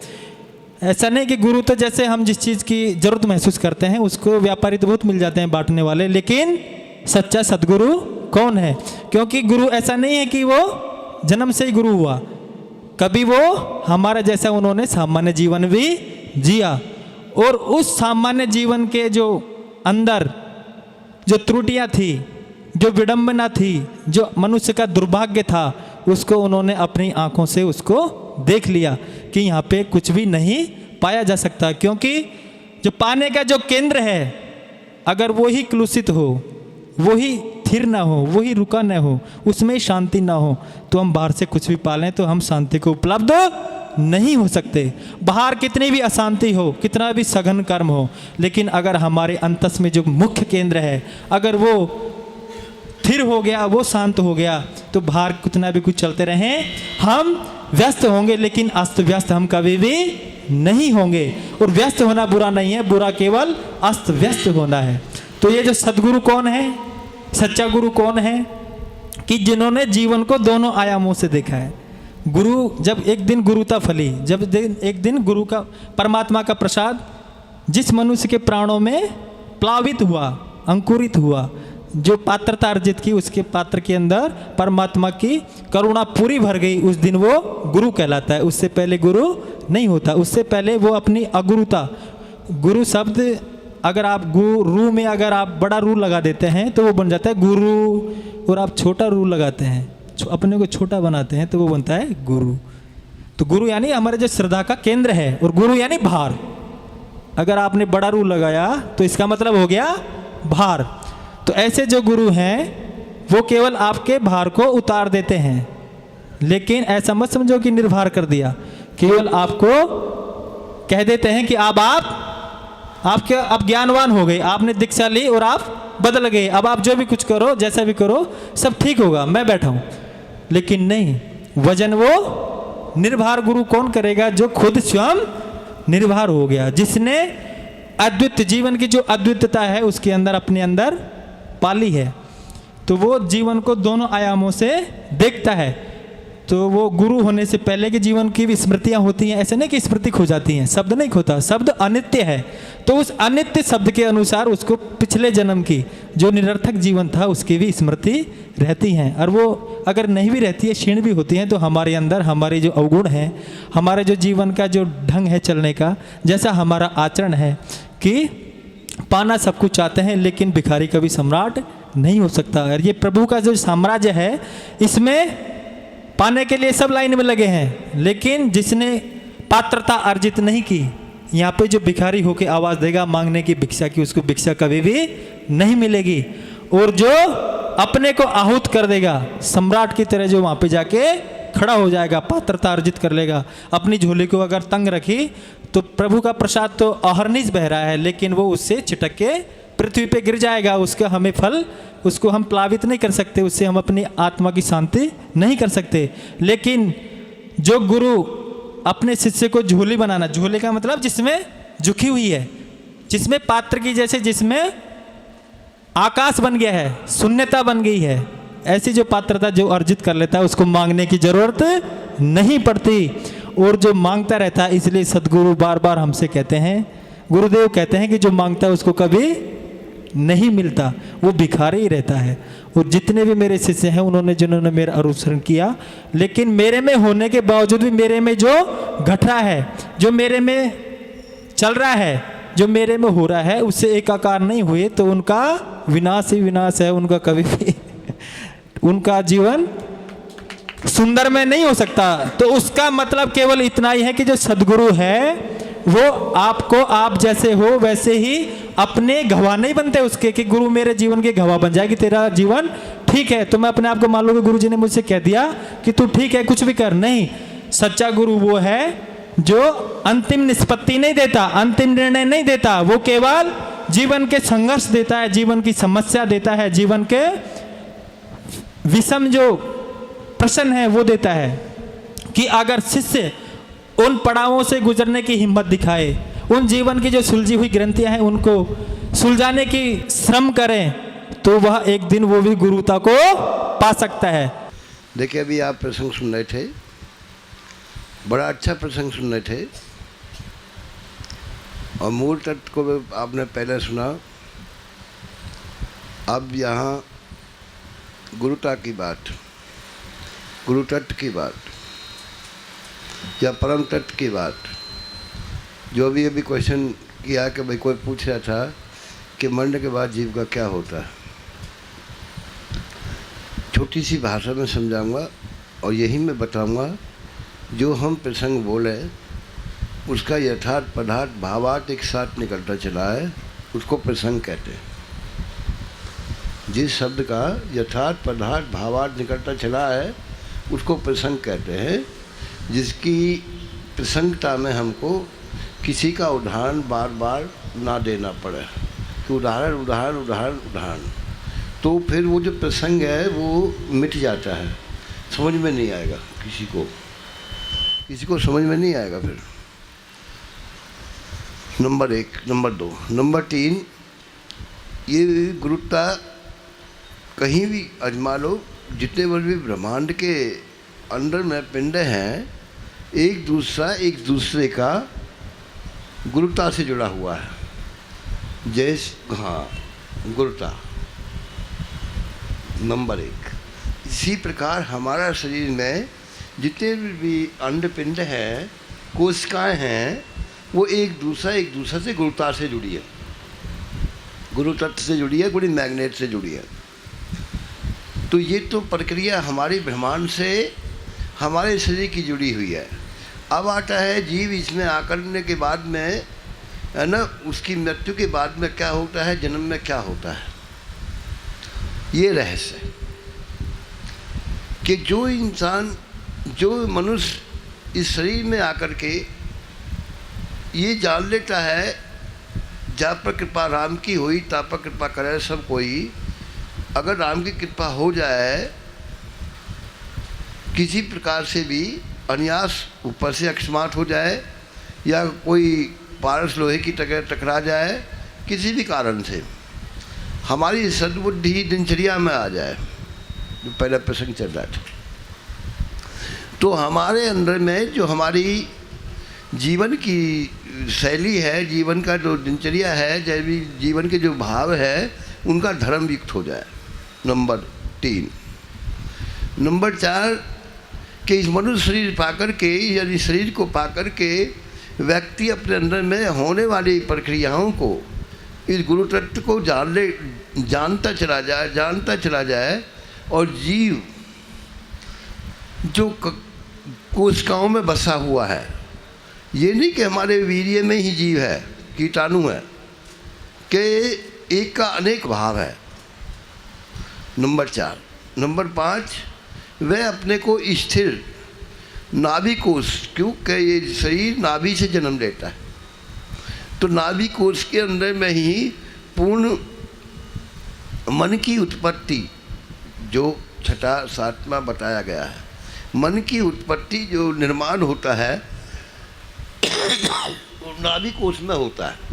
Speaker 1: ऐसा नहीं कि गुरु तो जैसे हम जिस चीज़ की ज़रूरत महसूस करते हैं उसको व्यापारी तो बहुत मिल जाते हैं बांटने वाले, लेकिन सच्चा सदगुरु कौन है। क्योंकि गुरु ऐसा नहीं है कि वो जन्म से ही गुरु हुआ, कभी वो हमारा जैसा उन्होंने सामान्य जीवन भी जिया, और उस सामान्य जीवन के जो अंदर जो त्रुटियाँ थी, जो विडंबना थी, जो मनुष्य का दुर्भाग्य था, उसको उन्होंने अपनी आंखों से उसको देख लिया कि यहाँ पे कुछ भी नहीं पाया जा सकता। क्योंकि जो पाने का जो केंद्र है, अगर वो ही कलुषित हो, वो ही स्थिर ना हो, वो ही रुका न हो, उसमें शांति ना हो, तो हम बाहर से कुछ भी पालें तो हम शांति को उपलब्ध नहीं हो सकते। बाहर कितनी भी अशांति हो, कितना भी सघन कर्म हो, लेकिन अगर हमारे अंतस में जो मुख्य केंद्र है, अगर वो स्थिर हो गया, वो शांत हो गया, तो बाहर कितना भी कुछ चलते रहें हम व्यस्त होंगे, लेकिन अस्त व्यस्त हम कभी भी नहीं होंगे। और व्यस्त होना बुरा नहीं है, बुरा केवल अस्त व्यस्त होना है। तो ये जो सदगुरु कौन है, सच्चा गुरु कौन है, कि जिन्होंने जीवन को दोनों आयामों से देखा है। गुरु जब एक दिन गुरुता फली, जब एक दिन गुरु का परमात्मा का प्रसाद जिस मनुष्य के प्राणों में प्लावित हुआ, अंकुरित हुआ, जो पात्रता अर्जित की, उसके पात्र के अंदर परमात्मा की करुणा पूरी भर गई, उस दिन वो गुरु कहलाता है। उससे पहले गुरु नहीं होता, उससे पहले वो अपनी अगुरुता, गुरु शब्द अगर आप गुरु में अगर आप बड़ा रू लगा देते हैं तो वो बन जाता है गुरु, और आप छोटा रू लगाते हैं, अपने को छोटा बनाते हैं तो वो बनता है गुरु। तो गुरु यानी हमारे जो श्रद्धा का केंद्र है, और गुरु यानी भार। अगर आपने बड़ा रू लगाया तो इसका मतलब हो गया भार। तो ऐसे जो गुरु हैं वो केवल आपके भार को उतार देते हैं, लेकिन ऐसा मत समझो कि निर्भर कर दिया, केवल आपको कह देते हैं कि आपके अब ज्ञानवान हो गए, आपने दीक्षा ली और आप बदल गए, अब आप जो भी कुछ करो, जैसा भी करो, सब ठीक होगा, मैं बैठा हूँ। लेकिन नहीं, वजन वो निर्भर गुरु कौन करेगा, जो खुद स्वयं निर्भर हो गया, जिसने अद्वित जीवन की जो अद्वितता है उसके अंदर अपने अंदर पाली है, तो वो जीवन को दोनों आयामों से देखता है। तो वो गुरु होने से पहले के जीवन की भी स्मृतियाँ होती हैं। ऐसे नहीं कि स्मृति खो जाती हैं, शब्द नहीं खोता, शब्द अनित्य है। तो उस अनित्य शब्द के अनुसार उसको पिछले जन्म की जो निरर्थक जीवन था उसकी भी स्मृति रहती हैं, और वो अगर नहीं भी रहती है, क्षीण भी होती हैं, तो हमारे अंदर हमारे जो अवगुण हैं, हमारे जो जीवन का जो ढंग है चलने का, जैसा हमारा आचरण है कि पाना सब कुछ चाहते हैं, लेकिन भिखारी कभी सम्राट नहीं हो सकता। और ये प्रभु का जो साम्राज्य है, इसमें पाने के लिए सब लाइन में लगे हैं, लेकिन जिसने पात्रता अर्जित नहीं की, यहाँ पे जो भिखारी होके आवाज़ देगा मांगने की भिक्षा की, उसको भिक्षा कभी भी नहीं मिलेगी। और जो अपने को आहूत कर देगा, सम्राट की तरह जो वहाँ पे जाके खड़ा हो जाएगा, पात्रता अर्जित कर लेगा, अपनी झोली को अगर तंग रखी तो प्रभु का प्रसाद तो अहरनिश बह रहा है, लेकिन वो उससे छिटक के पृथ्वी पे गिर जाएगा, उसका हमें फल, उसको हम प्लावित नहीं कर सकते, उससे हम अपनी आत्मा की शांति नहीं कर सकते। लेकिन जो गुरु अपने शिष्य को झोली बनाना, झोली का मतलब जिसमें झुकी हुई है, जिसमें पात्र की जैसे जिसमें आकाश बन गया है, शून्यता बन गई है, ऐसी जो पात्रता जो अर्जित कर लेता है उसको मांगने की जरूरत नहीं पड़ती, और जो मांगता रहता है। इसलिए सदगुरु बार बार हमसे कहते हैं, गुरुदेव कहते हैं कि जो मांगता है उसको कभी नहीं मिलता, वो भिखारी ही रहता है। और जितने भी मेरे शिष्य हैं उन्होंने जिन्होंने मेरा अनुसरण किया, लेकिन मेरे में होने के बावजूद भी मेरे में जो घट रहा है, जो मेरे में चल रहा है, जो मेरे में हो रहा है उससे एकाकार नहीं हुए तो उनका विनाश ही विनाश है, उनका कभी भी उनका जीवन सुंदर में नहीं हो सकता। तो उसका मतलब केवल इतना ही है कि जो सदगुरु है वो आपको, आप जैसे हो वैसे ही अपने गवाह नहीं बनते उसके कि गुरु मेरे जीवन के गवाह बन जाए कि तेरा जीवन ठीक है। तो मैं अपने आप को मान लो कि गुरु जी ने मुझसे कह दिया कि तू ठीक है कुछ भी कर, नहीं। सच्चा गुरु वो है जो अंतिम निष्पत्ति नहीं देता, अंतिम निर्णय नहीं देता, वो केवल जीवन के संघर्ष देता है, जीवन की समस्या देता है, जीवन के विषम जो प्रश्न है वो देता है। कि अगर शिष्य उन पड़ावों से गुजरने की हिम्मत दिखाए, उन जीवन की जो सुलझी हुई ग्रंथियां हैं उनको सुलझाने की श्रम करें, तो वह एक दिन वो भी गुरुता को पा सकता है।
Speaker 2: देखिए अभी आप प्रसंग सुन रहे थे, बड़ा अच्छा प्रसंग सुन रहे थे, और मूल तत्व को आपने पहले सुना। अब यहाँ गुरुता की बात, गुरु तत्व की बात या परम तत्व की बात, जो भी अभी क्वेश्चन किया कि भाई कोई पूछ रहा था कि मरने के बाद जीव का क्या होता है, छोटी सी भाषा में समझाऊंगा और यही मैं बताऊंगा। जो हम प्रसंग बोले उसका यथार्थ पदार्थ भावार्थ एक साथ निकलता चला है, उसको प्रसंग कहते हैं। जिस शब्द का यथार्थ पदार्थ भावार्थ निकलता चला है उसको प्रसंग कहते हैं, जिसकी प्रसंगता में हमको किसी का उदाहरण बार बार ना देना पड़े कि उदाहरण उदाहरण उदाहरण उदाहरण, तो फिर वो जो प्रसंग है वो मिट जाता है, समझ में नहीं आएगा किसी को समझ में नहीं आएगा। फिर नंबर 1, नंबर 2, नंबर 3, ये गुरुता कहीं भी आजमा लो, जितने बड़े भी ब्रह्मांड के अंदर में पिंड हैं, एक दूसरे का गुरुता से जुड़ा हुआ है। जैसे हाँ गुरुता नंबर 1। इसी प्रकार हमारा शरीर में जितने भी अंड पिंड हैं, कोशिकाएं हैं, वो एक दूसरे से गुरुता से जुड़ी है, गुरु तत्व से जुड़ी है, गुरु मैग्नेट से जुड़ी है। तो ये तो प्रक्रिया हमारी ब्रह्मांड से हमारे शरीर की जुड़ी हुई है। अब आता है जीव इसमें आकरने के बाद में, है ना, उसकी मृत्यु के बाद में क्या होता है, जन्म में क्या होता है, ये रहस्य कि जो इंसान, जो मनुष्य इस शरीर में आकर के ये जान लेता है, जा पर कृपा राम की हुई ता पर कृपा करे सब कोई। अगर राम की कृपा हो जाए, किसी प्रकार से भी अनियास ऊपर से अकस्मात हो जाए या कोई पारस लोहे की टकरा जाए, किसी भी कारण से हमारी सद्बुद्धि दिनचर्या में आ जाए, जो पहला प्रसंग चल रहा था, तो हमारे अंदर में जो हमारी जीवन की शैली है, जीवन का जो दिनचर्या है, जैसे जीवन के जो भाव है, उनका धर्म युक्त हो जाए। नंबर 3। नंबर 4 कि इस मनुष्य शरीर पाकर के, यानी शरीर को पाकर के व्यक्ति अपने अंदर में होने वाली प्रक्रियाओं को, इस गुरु तत्व को जानता चला जाए और जीव जो कोशिकाओं में बसा हुआ है, ये नहीं कि हमारे वीर्य में ही जीव है, कीटाणु है, कि एक का अनेक भाव है। नंबर 4। नंबर 5, वह अपने को स्थिर नाभि कोश, क्योंकि ये शरीर नाभि से जन्म लेता है, तो नाभि कोश के अंदर में ही पूर्ण मन की उत्पत्ति, जो 6ठा 7वां बताया गया है, मन की उत्पत्ति जो निर्माण होता है वो नाभि कोश में होता है।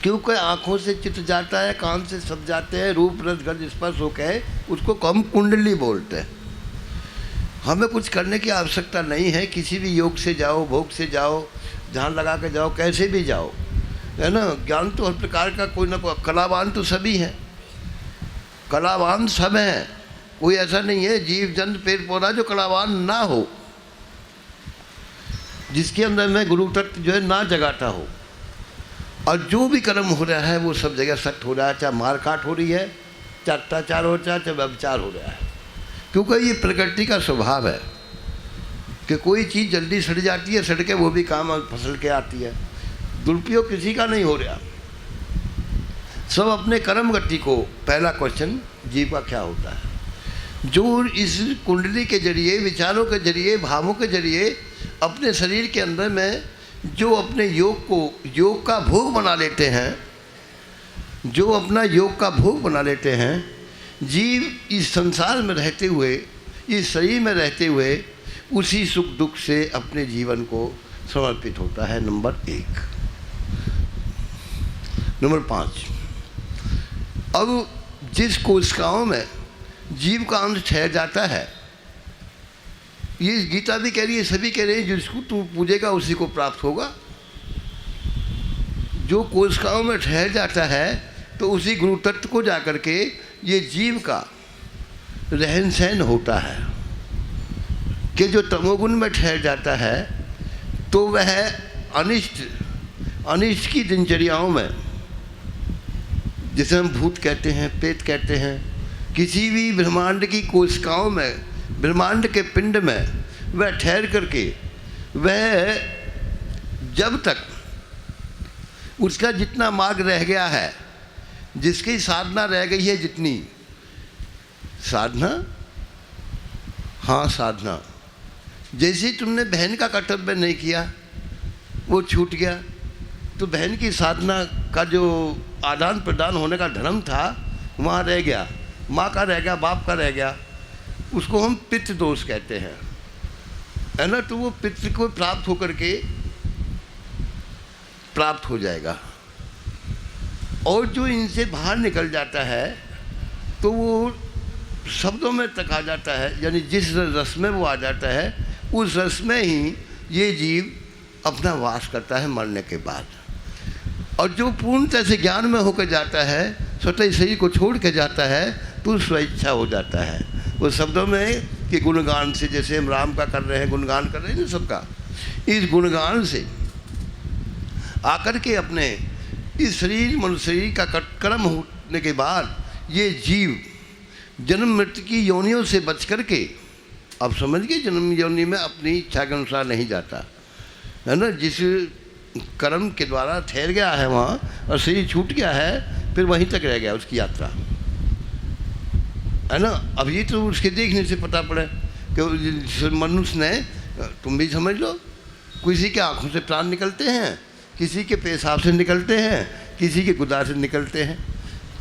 Speaker 2: क्योंकि आँखों से चित्त जाता है, कान से शब्द जाते हैं, रूप रस गंध स्पर्श होकर, उसको हम कुंडली बोलते हैं। हमें कुछ करने की आवश्यकता नहीं है, किसी भी योग से जाओ, भोग से जाओ, ध्यान लगा के जाओ, कैसे भी जाओ, है ना। ज्ञान तो हर प्रकार का, कोई ना कोई, कलावान तो सभी हैं, कलावान सब हैं, कोई ऐसा नहीं है जीव जंतु पेड़ पौधा जो कलावान ना हो, जिसके अंदर में गुरु तत्व जो है ना जगाता हो। और जो भी कर्म हो रहा है वो सब जगह सख्त हो रहा है, चाहे मार काट हो रही है, चाहे अत्याचार हो रहा है, चाहे व्यभिचार हो रहा है। क्योंकि ये प्रकृति का स्वभाव है कि कोई चीज़ जल्दी सड़ जाती है, सड़ के वो भी काम फसल के आती है। दुरुपयोग किसी का नहीं हो रहा, सब अपने कर्म गति को। पहला क्वेश्चन जीव का क्या होता है, जो इस कुंडली के जरिए, विचारों के जरिए, भावों के जरिए अपने शरीर के अंदर में जो अपने योग का भोग बना लेते हैं, जो अपना योग का भोग बना लेते हैं, जीव इस संसार में रहते हुए, इस शरीर में रहते हुए उसी सुख दुख से अपने जीवन को समर्पित होता है। नंबर 1। नंबर 5, अब जिस कोशिकाओं में जीव का अंश ठहर जाता है, ये गीता भी कह रही है, सभी कह रहे हैं, जिसको तू पूजेगा उसी को प्राप्त होगा। जो कोशिकाओं में ठहर जाता है तो उसी गुरु तत्व को जाकर के ये जीव का रहन सहन होता है। कि जो तमोगुण में ठहर जाता है तो वह अनिष्ट की दिनचर्याओं में, जिसे हम भूत कहते हैं, प्रेत कहते हैं, किसी भी ब्रह्मांड की कोशिकाओं में, ब्रह्मांड के पिंड में वह ठहर करके, वह जब तक उसका जितना मार्ग रह गया है, जिसकी साधना रह गई है, जितनी साधना, हाँ साधना, जैसे तुमने बहन का कर्तव्य नहीं किया, वो छूट गया, तो बहन की साधना का जो आदान प्रदान होने का धर्म था वहाँ रह गया, माँ का रह गया, बाप का रह गया, उसको हम पितृ दोष कहते हैं, है ना। तो वो पितृ को प्राप्त होकर के प्राप्त हो जाएगा। और जो इनसे बाहर निकल जाता है तो वो शब्दों में तक आ जाता है, यानी जिस रस में वो आ जाता है, उस रस में ही ये जीव अपना वास करता है मरने के बाद। और जो पूर्णतः से ज्ञान में होकर जाता है, स्वतः शरीर को छोड़ के जाता है, तो स्वेच्छा हो जाता है। वो शब्दों में कि गुणगान से, जैसे हम राम का कर रहे हैं, गुणगान कर रहे हैं ना सबका, इस गुणगान से आकर के अपने इस शरीर मनुष्य शरीर का कर्म होने के बाद ये जीव जन्म मृत्यु की योनियों से बच करके, अब समझ गए, जन्म योनि में अपनी इच्छा के अनुसार नहीं जाता है ना। जिस कर्म के द्वारा ठहर गया है वहाँ और शरीर छूट गया है, फिर वहीं तक रह गया उसकी यात्रा, है ना। अब ये तो उसके देखने से पता पड़े कि मनुष्य ने, तुम भी समझ लो, किसी के आँखों से प्राण निकलते हैं, किसी के पेशाब से निकलते हैं, किसी के गुदा से निकलते हैं,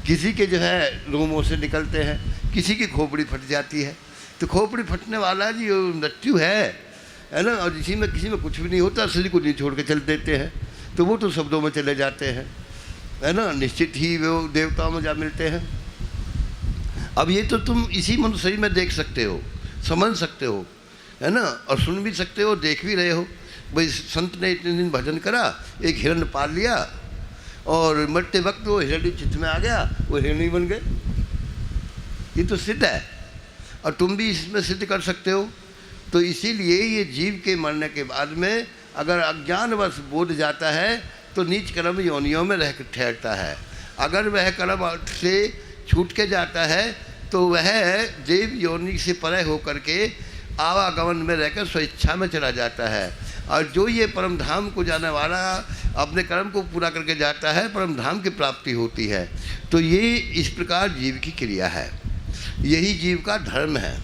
Speaker 2: किसी के जो है रोमों से निकलते हैं, किसी की खोपड़ी फट जाती है। तो खोपड़ी फटने वाला जी मृत्यु है ना। और किसी में कुछ भी नहीं होता, शरीर को नहीं छोड़ के चल देते हैं, तो वो तो शब्दों में चले जाते हैं, है ना। निश्चित ही वो देवताओं में जा मिलते हैं। अब ये तो तुम इसी मनुष्य शरीर में देख सकते हो, समझ सकते हो, है ना, और सुन भी सकते हो, देख भी रहे हो। भाई संत ने इतने दिन भजन करा, एक हिरण पाल लिया और मरते वक्त वो हिरणी चित्त में आ गया, वो हिरणी बन गए। ये तो सिद्ध है और तुम भी इसमें सिद्ध कर सकते हो। तो इसीलिए ये जीव के मरने के बाद में अगर अज्ञानवश बोध जाता है तो नीच कर्म योनियों में रह ठहरता है। अगर वह कर्म से छूट के जाता है तो वह देव योनि से परे होकर के आवागमन में रहकर स्वेच्छा में चला जाता है। और जो ये परम धाम को जाने वाला अपने कर्म को पूरा करके जाता है, परम धाम की प्राप्ति होती है। तो ये इस प्रकार जीव की क्रिया है, यही जीव का धर्म है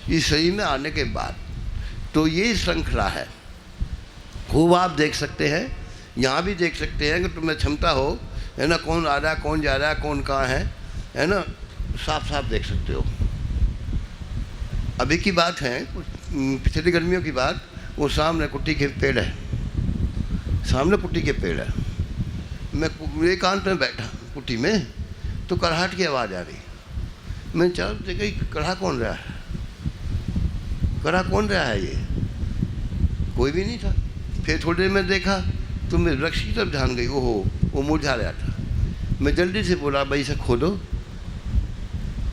Speaker 2: इस शरीर में आने के बाद। तो ये श्रृंखला है, खूब आप देख सकते हैं, यहाँ भी देख सकते हैं कि तुम्हें क्षमता हो, है ना, कौन आ रहा है, कौन जा रहा है, कौन कहाँ है ना, साफ साफ देख सकते हो। अभी की बात है, पिछली गर्मियों की बात, वो सामने कुट्टी के पेड़ है, सामने कुट्टी के पेड़ है, मैं एकांत में बैठा कुट्टी में, तो कड़ाहट की आवाज़ आ रही। मैं चारों देखा कड़ा कौन रहा है, कड़ा कौन रहा है, ये कोई भी नहीं था। फिर थोड़ी देर में देखा तो मैं वृक्ष की तरफ ध्यान गई, ओहो वो मुरझा रहा था। मैं जल्दी से बोला भाई इसे खोदो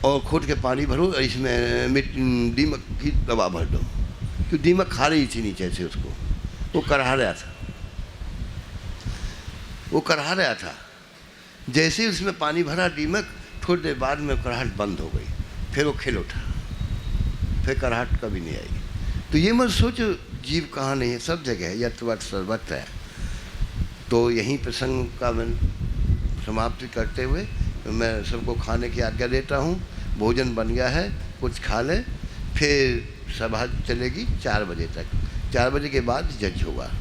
Speaker 2: और खोद के पानी भरो, इसमें दीमक की दवा भर दो, क्योंकि दीमक खा रही थी नीचे से उसको, वो कढ़ा रहा था। वो कराह रहा था। जैसे ही उसमें पानी भरा दीमक, थोड़ी देर बाद में कराहट बंद हो गई, फिर वो खिल उठा, फिर कराहट कभी नहीं आई। तो ये मत सोचो जीव कहाँ नहीं है, सब जगह है, यत्र सर्वत्र है। तो यहीं प्रसंग का मैं समाप्ति करते हुए मैं सबको खाने की आज्ञा देता हूँ। भोजन बन गया है, कुछ खा लें, फिर सभा चलेगी 4 बजे तक। 4 बजे के बाद जज होगा।